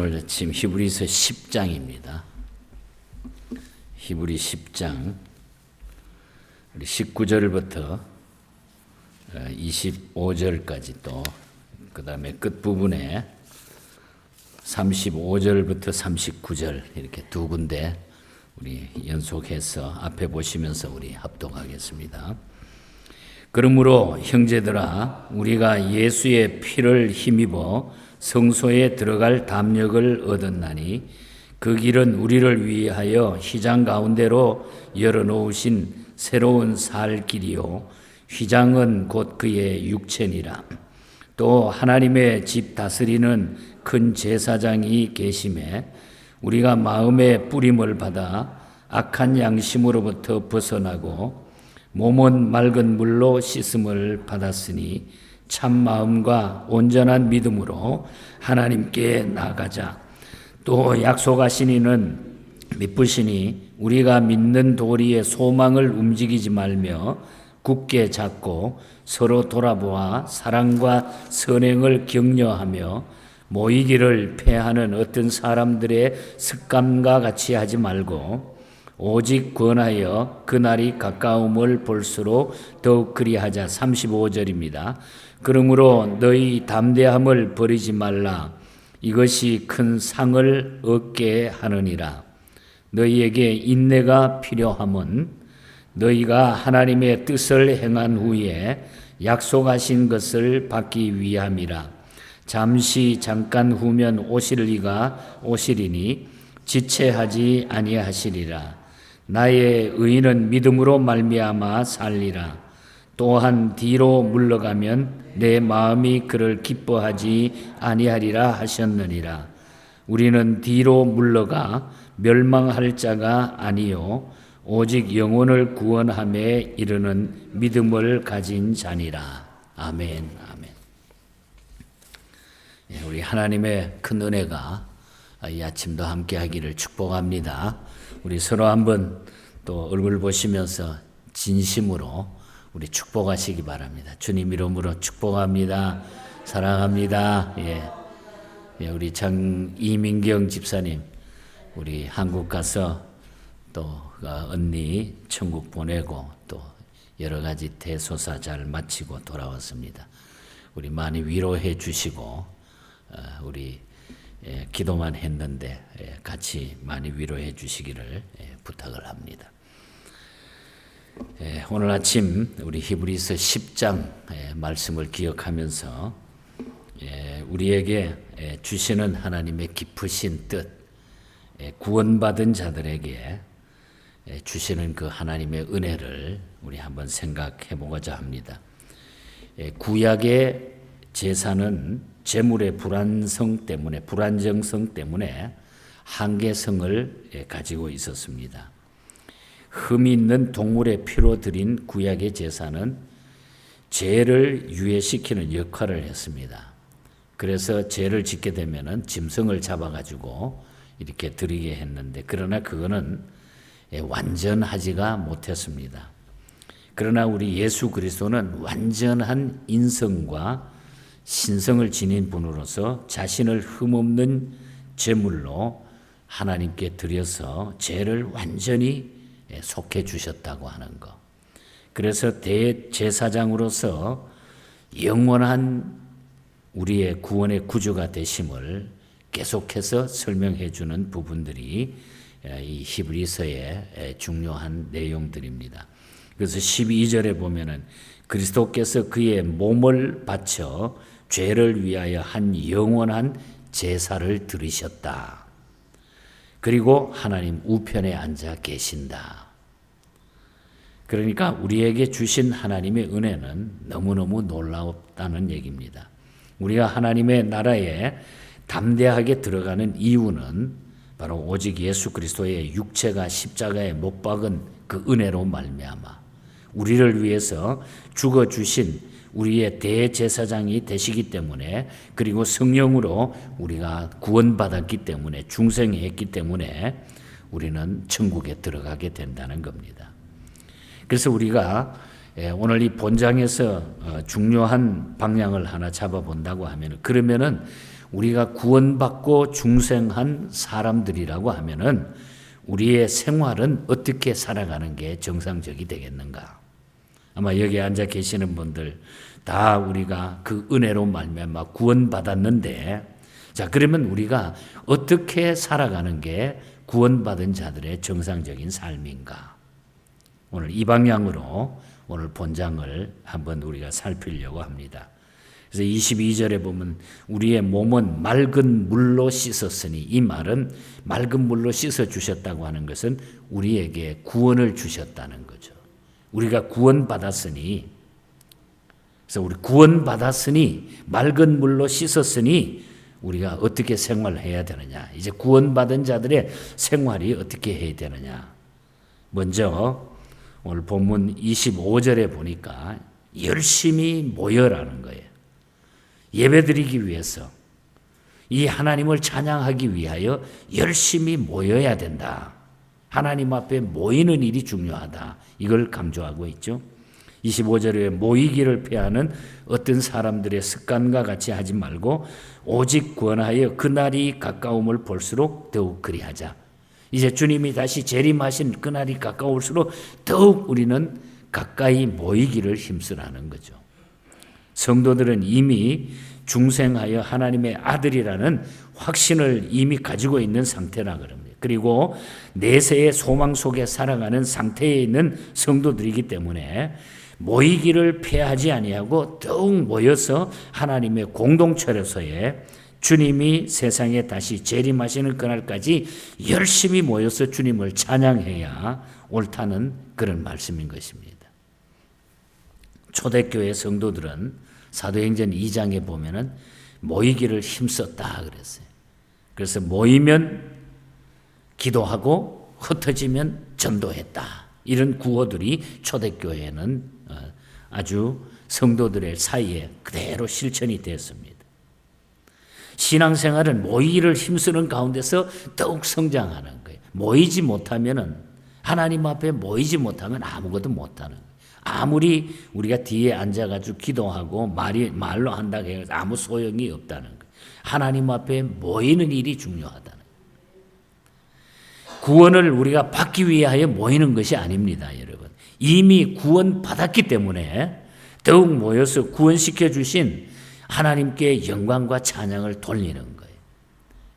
오늘 아침 히브리서 10장입니다. 히브리 10장 19절부터 25절까지 또 그 다음에 끝부분에 35절부터 39절 이렇게 두 군데 우리 연속해서 앞에 보시면서 우리 합독하겠습니다. 그러므로 형제들아 우리가 예수의 피를 힘입어 성소에 들어갈 담력을 얻었나니 그 길은 우리를 위하여 휘장 가운데로 열어놓으신 새로운 살 길이요 휘장은 곧 그의 육체니라. 또 하나님의 집 다스리는 큰 제사장이 계심에 우리가 마음의 뿌림을 받아 악한 양심으로부터 벗어나고 몸은 맑은 물로 씻음을 받았으니 참 마음과 온전한 믿음으로 하나님께 나아가자. 또 약속하신 이는 미쁘시니 우리가 믿는 도리의 소망을 움직이지 말며 굳게 잡고 서로 돌아보아 사랑과 선행을 격려하며 모이기를 패하는 어떤 사람들의 습관과 같이 하지 말고 오직 권하여 그날이 가까움을 볼수록 더욱 그리하자. 35절입니다. 그러므로 너희 담대함을 버리지 말라. 이것이 큰 상을 얻게 하느니라. 너희에게 인내가 필요함은 너희가 하나님의 뜻을 행한 후에 약속하신 것을 받기 위함이라. 잠깐 후면 오실 이가 오시리니 지체하지 아니하시리라. 나의 의인은 믿음으로 말미암아 살리라. 또한 뒤로 물러가면 내 마음이 그를 기뻐하지 아니하리라 하셨느니라. 우리는 뒤로 물러가 멸망할 자가 아니요 오직 영혼을 구원함에 이르는 믿음을 가진 자니라. 아멘. 아멘. 우리 하나님의 큰 은혜가 이 아침도 함께 하기를 축복합니다. 우리 서로 한번 또 얼굴 보시면서 진심으로 우리 축복하시기 바랍니다. 주님 이름으로 축복합니다. 사랑합니다. 우리 이민경 집사님 우리 한국 가서 또 언니 천국 보내고 또 여러 가지 대소사 잘 마치고 돌아왔습니다. 우리 많이 위로해 주시고 우리 기도만 했는데 같이 많이 위로해 주시기를 부탁을 합니다. 오늘 아침 우리 히브리서 10장 말씀을 기억하면서 우리에게 주시는 하나님의 깊으신 뜻, 구원받은 자들에게 주시는 그 하나님의 은혜를 우리 한번 생각해 보고자 합니다. 구약의 제사는 재물의 불안정성 때문에 한계성을 가지고 있었습니다. 흠이 있는 동물의 피로 드린 구약의 제사는 죄를 유예시키는 역할을 했습니다. 그래서 죄를 짓게 되면은 짐승을 잡아가지고 이렇게 드리게 했는데 그러나 그거는 완전하지가 못했습니다. 그러나 우리 예수 그리스도는 완전한 인성과 신성을 지닌 분으로서 자신을 흠없는 제물로 하나님께 드려서 죄를 완전히 속해 주셨다고 하는 것. 그래서 대제사장으로서 영원한 우리의 구원의 구주가 되심을 계속해서 설명해 주는 부분들이 이 히브리서의 중요한 내용들입니다. 그래서 12절에 보면은 그리스도께서 그의 몸을 바쳐 죄를 위하여 한 영원한 제사를 드리셨다. 그리고 하나님 우편에 앉아 계신다. 그러니까 우리에게 주신 하나님의 은혜는 너무너무 놀랍다는 얘기입니다. 우리가 하나님의 나라에 담대하게 들어가는 이유는 바로 오직 예수 그리스도의 육체가 십자가에 못 박은 그 은혜로 말미암아 우리를 위해서 죽어주신 우리의 대제사장이 되시기 때문에 그리고 성령으로 우리가 구원받았기 때문에 중생했기 때문에 우리는 천국에 들어가게 된다는 겁니다. 그래서 우리가 오늘 이 본장에서 중요한 방향을 하나 잡아본다고 하면 그러면은 우리가 구원받고 중생한 사람들이라고 하면은 우리의 생활은 어떻게 살아가는 게 정상적이 되겠는가? 아마 여기 앉아 계시는 분들 다 우리가 그 은혜로 말미암아 구원받았는데, 자, 그러면 우리가 어떻게 살아가는 게 구원받은 자들의 정상적인 삶인가? 오늘 이 방향으로 오늘 본장을 한번 우리가 살피려고 합니다. 그래서 22절에 보면 우리의 몸은 맑은 물로 씻었으니, 이 말은 맑은 물로 씻어 주셨다고 하는 것은 우리에게 구원을 주셨다는 거죠. 우리가 구원받았으니, 그래서 우리 구원받았으니 맑은 물로 씻었으니 우리가 어떻게 생활해야 되느냐, 이제 구원받은 자들의 생활이 어떻게 해야 되느냐. 먼저 오늘 본문 25절에 보니까 열심히 모여라는 거예요. 예배드리기 위해서, 이 하나님을 찬양하기 위하여 열심히 모여야 된다. 하나님 앞에 모이는 일이 중요하다. 이걸 강조하고 있죠. 25절에 모이기를 피하는 어떤 사람들의 습관과 같이 하지 말고 오직 구원하여 그날이 가까움을 볼수록 더욱 그리하자. 이제 주님이 다시 재림하신 그날이 가까울수록 더욱 우리는 가까이 모이기를 힘쓰라는 거죠. 성도들은 이미 중생하여 하나님의 아들이라는 확신을 이미 가지고 있는 상태라 그럽니다. 그리고 내세의 소망 속에 살아가는 상태에 있는 성도들이기 때문에 모이기를 피하지 아니하고 더욱 모여서 하나님의 공동체로서의 주님이 세상에 다시 재림하시는 그날까지 열심히 모여서 주님을 찬양해야 옳다는 그런 말씀인 것입니다. 초대교회 성도들은 사도행전 2장에 보면은 모이기를 힘썼다 그랬어요. 그래서 모이면 기도하고 흩어지면 전도했다. 이런 구호들이 초대교회는 아주 성도들의 사이에 그대로 실천이 되었습니다. 신앙생활은 모이기를 힘쓰는 가운데서 더욱 성장하는 거예요. 모이지 못하면은, 하나님 앞에 모이지 못하면 아무것도 못하는 거예요. 아무리 우리가 뒤에 앉아가지고 기도하고 말로 한다고 해서 아무 소용이 없다는 거예요. 하나님 앞에 모이는 일이 중요하다는 거예요. 구원을 우리가 받기 위하여 모이는 것이 아닙니다, 여러분. 이미 구원받았기 때문에 더욱 모여서 구원시켜 주신 하나님께 영광과 찬양을 돌리는 거예요.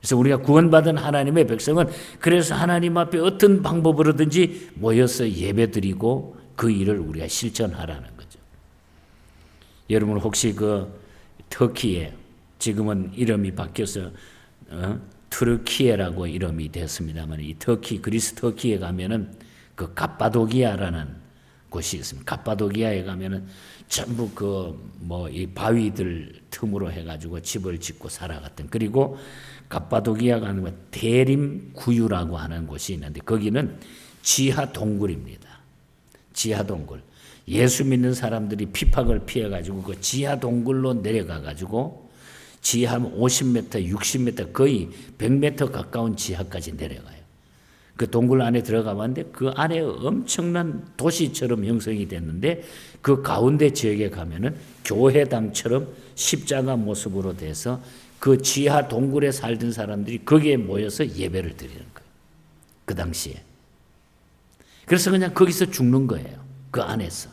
그래서 우리가 구원받은 하나님의 백성은 그래서 하나님 앞에 어떤 방법으로든지 모여서 예배드리고 그 일을 우리가 실천하라는 거죠. 여러분 혹시 그 터키에 지금은 이름이 바뀌어서 트르키에라고 이름이 됐습니다만, 이 터키, 그리스 터키에 가면은 그 갑바도기아라는 곳이 있습니다. 갑바도기아에 가면은 전부 이 바위들 틈으로 해가지고 집을 짓고 살아갔던, 그리고 갑바도기아가 하는 대림구유라고 하는 곳이 있는데 거기는 지하 동굴입니다. 지하 동굴. 예수 믿는 사람들이 핍박을 피해가지고 그 지하 동굴로 내려가가지고 지하 50m, 60m, 거의 100m 가까운 지하까지 내려가요. 그 동굴 안에 들어가봤는데 그 안에 엄청난 도시처럼 형성이 됐는데 그 가운데 지역에 가면은 교회당처럼 십자가 모습으로 돼서 그 지하 동굴에 살던 사람들이 거기에 모여서 예배를 드리는 거예요. 그 당시에. 그래서 그냥 거기서 죽는 거예요. 그 안에서.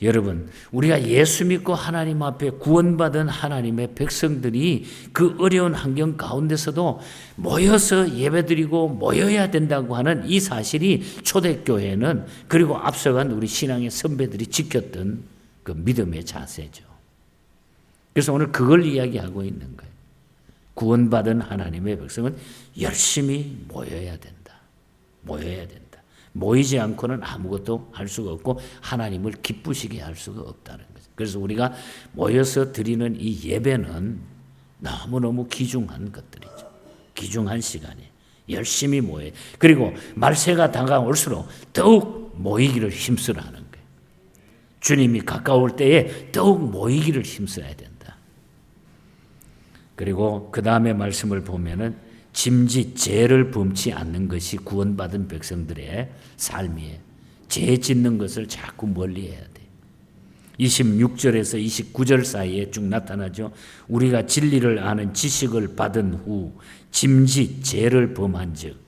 여러분, 우리가 예수 믿고 하나님 앞에 구원받은 하나님의 백성들이 그 어려운 환경 가운데서도 모여서 예배드리고 모여야 된다고 하는 이 사실이 초대교회는, 그리고 앞서간 우리 신앙의 선배들이 지켰던 그 믿음의 자세죠. 그래서 오늘 그걸 이야기하고 있는 거예요. 구원받은 하나님의 백성은 열심히 모여야 된다. 모여야 된다. 모이지 않고는 아무것도 할 수가 없고 하나님을 기쁘시게 할 수가 없다는 거죠. 그래서 우리가 모여서 드리는 이 예배는 너무너무 귀중한 것들이죠. 귀중한 시간에 열심히 모여요. 그리고 말세가 다가올수록 더욱 모이기를 힘쓰라는 거예요. 주님이 가까울 때에 더욱 모이기를 힘써야 된다. 그리고 그 다음에 말씀을 보면은 짐짓 죄를 범치 않는 것이 구원받은 백성들의 삶이에요. 죄 짓는 것을 자꾸 멀리해야 돼요. 26절에서 29절 사이에 쭉 나타나죠. 우리가 진리를 아는 지식을 받은 후 짐짓 죄를 범한 즉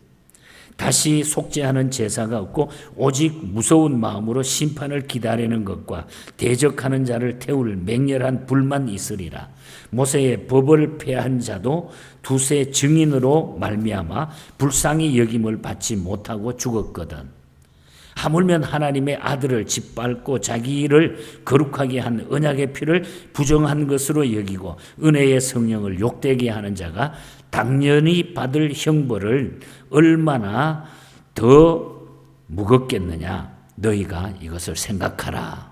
다시 속죄하는 제사가 없고 오직 무서운 마음으로 심판을 기다리는 것과 대적하는 자를 태울 맹렬한 불만 있으리라. 모세의 법을 폐한 자도 두세 증인으로 말미암아 불쌍히 여김을 받지 못하고 죽었거든. 하물며 하나님의 아들을 짓밟고 자기 일을 거룩하게 한 언약의 피를 부정한 것으로 여기고 은혜의 성령을 욕되게 하는 자가 당연히 받을 형벌을 얼마나 더 무겁겠느냐. 너희가 이것을 생각하라.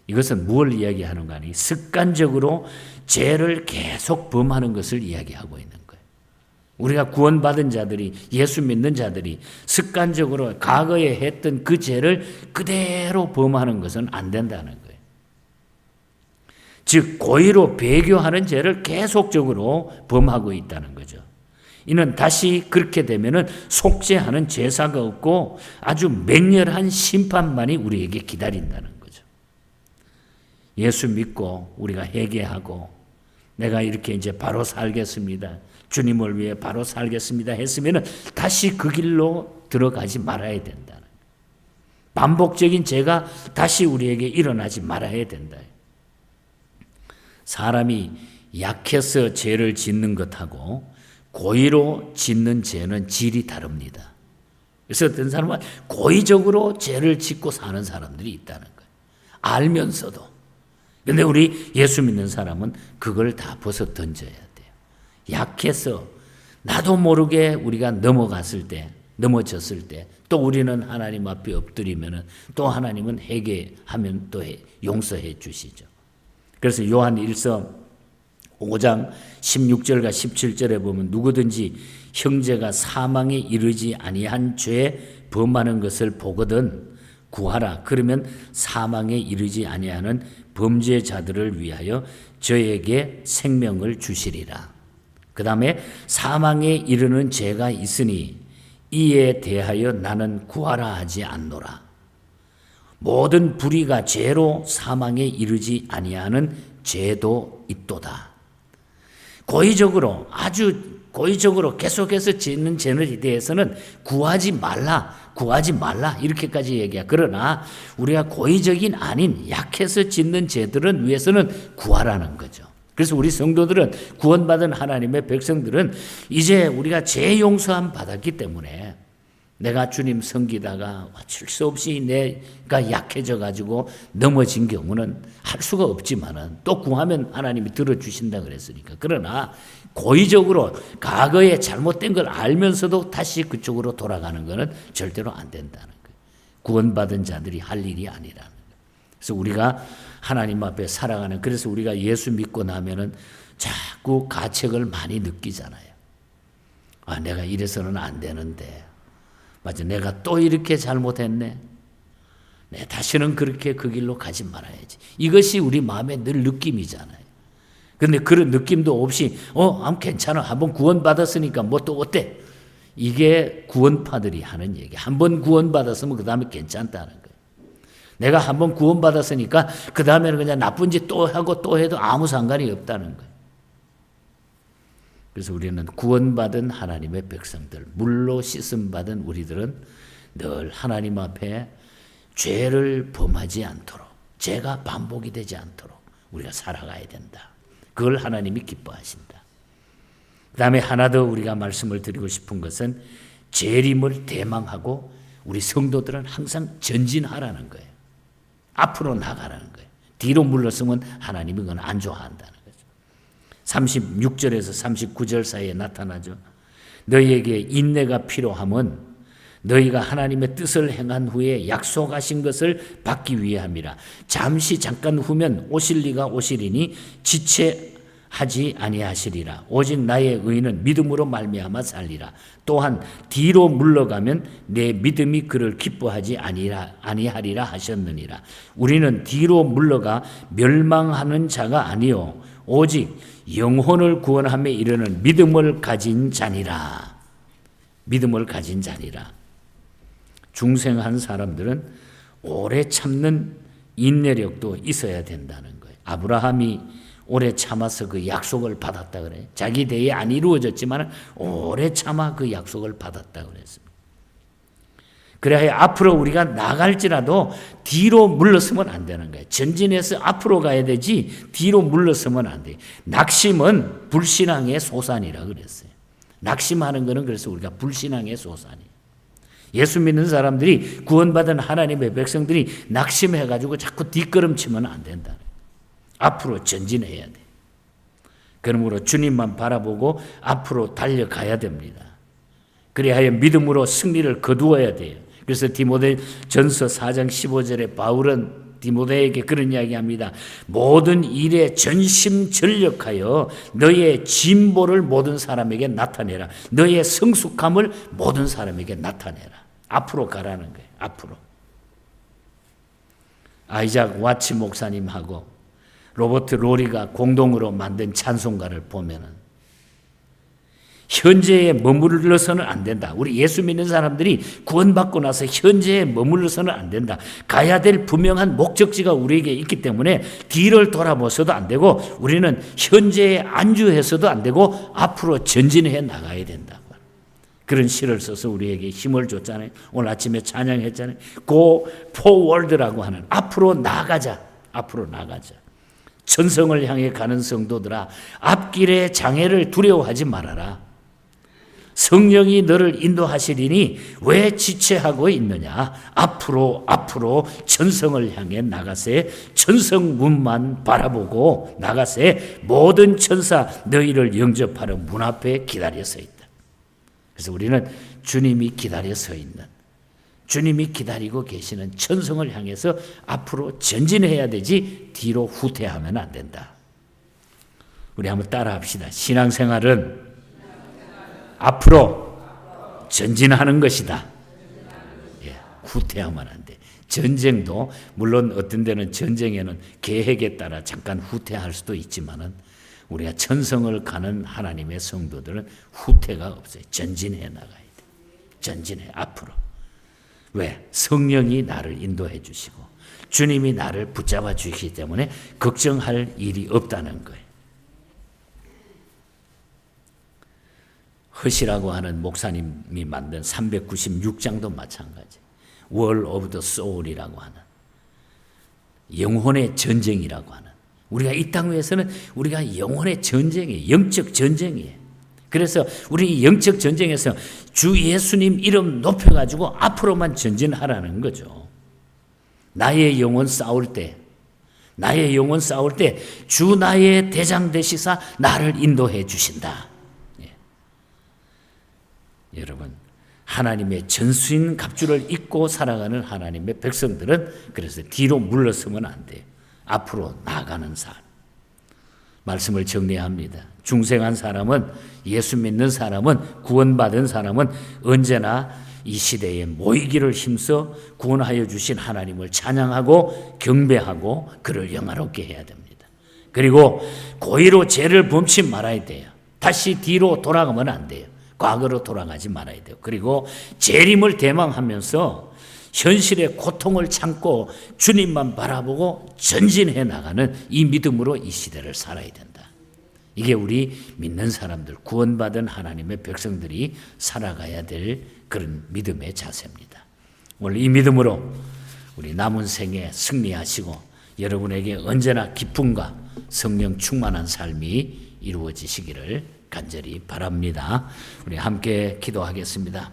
이것은 무엇을 이야기하는가 하니 습관적으로 죄를 계속 범하는 것을 이야기하고 있는 거예요. 우리가 구원받은 자들이, 예수 믿는 자들이 습관적으로 과거에 했던 그 죄를 그대로 범하는 것은 안 된다는 거예요. 즉 고의로 배교하는 죄를 계속적으로 범하고 있다는 거죠. 이는 다시 그렇게 되면은 속죄하는 제사가 없고 아주 맹렬한 심판만이 우리에게 기다린다는 거죠. 예수 믿고 우리가 회개하고 내가 이렇게 이제 바로 살겠습니다. 주님을 위해 바로 살겠습니다 했으면은 다시 그 길로 들어가지 말아야 된다. 반복적인 죄가 다시 우리에게 일어나지 말아야 된다. 사람이 약해서 죄를 짓는 것하고 고의로 짓는 죄는 질이 다릅니다. 그래서 어떤 사람은 고의적으로 죄를 짓고 사는 사람들이 있다는 거예요. 알면서도. 그런데 우리 예수 믿는 사람은 그걸 다 벗어 던져야 돼요. 약해서 나도 모르게 우리가 넘어졌을 때 또 우리는 하나님 앞에 엎드리면 또 하나님은 회개하면 또 용서해 주시죠. 그래서 요한 1서 5장 16절과 17절에 보면 누구든지 형제가 사망에 이르지 아니한 죄 범하는 것을 보거든 구하라. 그러면 사망에 이르지 아니하는 범죄자들을 위하여 저에게 생명을 주시리라. 그 다음에 사망에 이르는 죄가 있으니 이에 대하여 나는 구하라 하지 않노라. 모든 불의가 죄로 사망에 이르지 아니하는 죄도 있도다. 고의적으로 아주 고의적으로 계속해서 짓는 죄에 대해서는 구하지 말라 이렇게까지 얘기해. 그러나 우리가 고의적인 아닌 약해서 짓는 죄들은 위해서는 구하라는 거죠. 그래서 우리 성도들은 구원받은 하나님의 백성들은 이제 우리가 죄 용서함 받았기 때문에 내가 주님 섬기다가 어쩔 수 없이 내가 약해져 가지고 넘어진 경우는 할 수가 없지만은 또 구하면 하나님이 들어주신다 그랬으니까. 그러나 고의적으로 과거에 잘못된 걸 알면서도 다시 그쪽으로 돌아가는 것은 절대로 안 된다는 거예요. 구원받은 자들이 할 일이 아니라는 거예요. 그래서 우리가 하나님 앞에 살아가는, 그래서 우리가 예수 믿고 나면은 자꾸 가책을 많이 느끼잖아요. 아, 내가 이래서는 안 되는데. 맞아, 내가 또 이렇게 잘못했네. 네, 다시는 그렇게 그 길로 가지 말아야지. 이것이 우리 마음의 늘 느낌이잖아요. 그런데 그런 느낌도 없이 괜찮아. 한번 구원받았으니까 뭐 또 어때? 이게 구원파들이 하는 얘기. 한번 구원받았으면 그 다음에 괜찮다는 거예요. 내가 한번 구원받았으니까 그 다음에는 그냥 나쁜 짓 또 하고 또 해도 아무 상관이 없다는 거예요. 그래서 우리는 구원받은 하나님의 백성들, 물로 씻음받은 우리들은 늘 하나님 앞에 죄를 범하지 않도록, 죄가 반복이 되지 않도록 우리가 살아가야 된다. 그걸 하나님이 기뻐하신다. 그 다음에 하나 더 우리가 말씀을 드리고 싶은 것은 재림을 대망하고 우리 성도들은 항상 전진하라는 거예요. 앞으로 나가라는 거예요. 뒤로 물러서면 하나님이 그건 안 좋아한다는 거죠. 36절에서 39절 사이에 나타나죠. 너희에게 인내가 필요함은 너희가 하나님의 뜻을 행한 후에 약속하신 것을 받기 위함이라. 잠깐 후면 오실 리가 오시리니 지체하지 아니하시리라. 오직 나의 의는 믿음으로 말미암아 살리라. 또한 뒤로 물러가면 내 믿음이 그를 기뻐하지 아니하리라 하셨느니라. 우리는 뒤로 물러가 멸망하는 자가 아니요 오직 영혼을 구원함에 이르는 믿음을 가진 자니라. 믿음을 가진 자니라. 중생한 사람들은 오래 참는 인내력도 있어야 된다는 거예요. 아브라함이 오래 참아서 그 약속을 받았다 그래요. 자기 대에 안 이루어졌지만 오래 참아 그 약속을 받았다 그랬습니다. 그래야 앞으로 우리가 나갈지라도 뒤로 물러서면 안 되는 거예요. 전진해서 앞으로 가야 되지 뒤로 물러서면 안 돼요. 낙심은 불신앙의 소산이라 그랬어요. 낙심하는 거는 그래서 우리가 불신앙의 소산이에요. 예수 믿는 사람들이 구원받은 하나님의 백성들이 낙심해가지고 자꾸 뒷걸음치면 안 된다. 앞으로 전진해야 돼. 그러므로 주님만 바라보고 앞으로 달려가야 됩니다. 그래야 믿음으로 승리를 거두어야 돼요. 그래서 디모데전서 4장 15절에 바울은 디모데에게 그런 이야기합니다. 모든 일에 전심전력하여 너의 진보를 모든 사람에게 나타내라. 너의 성숙함을 모든 사람에게 나타내라. 앞으로 가라는 거예요. 앞으로. 아이작 와치 목사님하고 로버트 로리가 공동으로 만든 찬송가를 보면은 현재에 머물러서는 안 된다. 우리 예수 믿는 사람들이 구원받고 나서 현재에 머물러서는 안 된다. 가야 될 분명한 목적지가 우리에게 있기 때문에 뒤를 돌아보서도 안 되고 우리는 현재에 안주해서도 안 되고 앞으로 전진해 나가야 된다고. 그런 시를 써서 우리에게 힘을 줬잖아요. 오늘 아침에 찬양했잖아요. Go forward라고 하는 앞으로 나가자. 앞으로 나가자. 천성을 향해 가는 성도들아, 앞길에 장애를 두려워하지 말아라. 성령이 너를 인도하시리니 왜 지체하고 있느냐. 앞으로 천성을 향해 나가세. 천성문만 바라보고 나가세. 모든 천사 너희를 영접하러 문 앞에 기다려 서 있다. 그래서 우리는 주님이 기다려 서 있는, 주님이 기다리고 계시는 천성을 향해서 앞으로 전진해야 되지 뒤로 후퇴하면 안 된다. 우리 한번 따라합시다. 신앙생활은 앞으로 전진하는 것이다. 예, 후퇴하면 안 돼. 전쟁도 물론 어떤 데는 전쟁에는 계획에 따라 잠깐 후퇴할 수도 있지만은 우리가 천성을 가는 하나님의 성도들은 후퇴가 없어요. 전진해 나가야 돼. 전진해 앞으로. 왜? 성령이 나를 인도해 주시고 주님이 나를 붙잡아 주시기 때문에 걱정할 일이 없다는 거예요. 허시라고 하는 목사님이 만든 396장도 마찬가지. War of the Soul이라고 하는 영혼의 전쟁이라고 하는, 우리가 이 땅 위에서는 우리가 영혼의 전쟁이에요. 영적 전쟁이에요. 그래서 우리 영적 전쟁에서 주 예수님 이름 높여가지고 앞으로만 전진하라는 거죠. 나의 영혼 싸울 때 주 나의 대장 되시사 나를 인도해 주신다. 예. 여러분, 하나님의 전수인 갑주를 입고 살아가는 하나님의 백성들은 그래서 뒤로 물러서면 안 돼요. 앞으로 나아가는 삶. 말씀을 정리합니다. 중생한 사람은, 예수 믿는 사람은, 구원받은 사람은 언제나 이 시대에 모이기를 힘써 구원하여 주신 하나님을 찬양하고 경배하고 그를 영화롭게 해야 됩니다. 그리고 고의로 죄를 범치 말아야 돼요. 다시 뒤로 돌아가면 안 돼요. 과거로 돌아가지 말아야 돼요. 그리고 재림을 대망하면서 현실의 고통을 참고 주님만 바라보고 전진해 나가는 이 믿음으로 이 시대를 살아야 된다. 이게 우리 믿는 사람들, 구원받은 하나님의 백성들이 살아가야 될 그런 믿음의 자세입니다. 오늘 이 믿음으로 우리 남은 생에 승리하시고 여러분에게 언제나 기쁨과 성령 충만한 삶이 이루어지시기를 간절히 바랍니다. 우리 함께 기도하겠습니다.